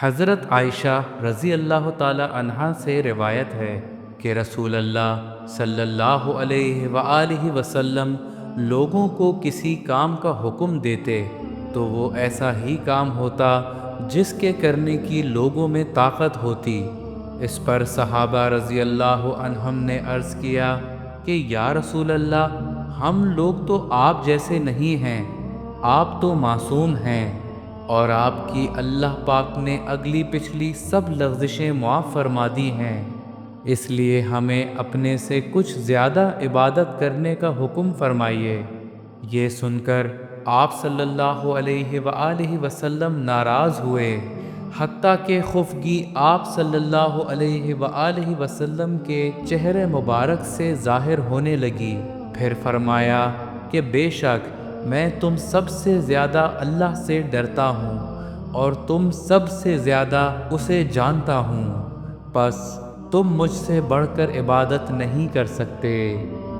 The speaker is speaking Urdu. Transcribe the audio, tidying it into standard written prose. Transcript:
حضرت عائشہ رضی اللہ تعالی عنہا سے روایت ہے کہ رسول اللہ صلی اللہ علیہ وآلہ وسلم لوگوں کو کسی کام کا حکم دیتے تو وہ ایسا ہی کام ہوتا جس کے کرنے کی لوگوں میں طاقت ہوتی۔ اس پر صحابہ رضی اللہ عنہم نے عرض کیا کہ یا رسول اللہ، ہم لوگ تو آپ جیسے نہیں ہیں، آپ تو معصوم ہیں، اور آپ کی اللہ پاک نے اگلی پچھلی سب لغزشیں معاف فرما دی ہیں، اس لیے ہمیں اپنے سے کچھ زیادہ عبادت کرنے کا حکم فرمائیے۔ یہ سن کر آپ صلی اللہ علیہ وآلہ وسلم ناراض ہوئے، حتیٰ کہ خفگی آپ صلی اللہ علیہ وآلہ وسلم کے چہرے مبارک سے ظاہر ہونے لگی۔ پھر فرمایا کہ بے شک میں تم سب سے زیادہ اللہ سے ڈرتا ہوں اور تم سب سے زیادہ اسے جانتا ہوں، پس تم مجھ سے بڑھ کر عبادت نہیں کر سکتے۔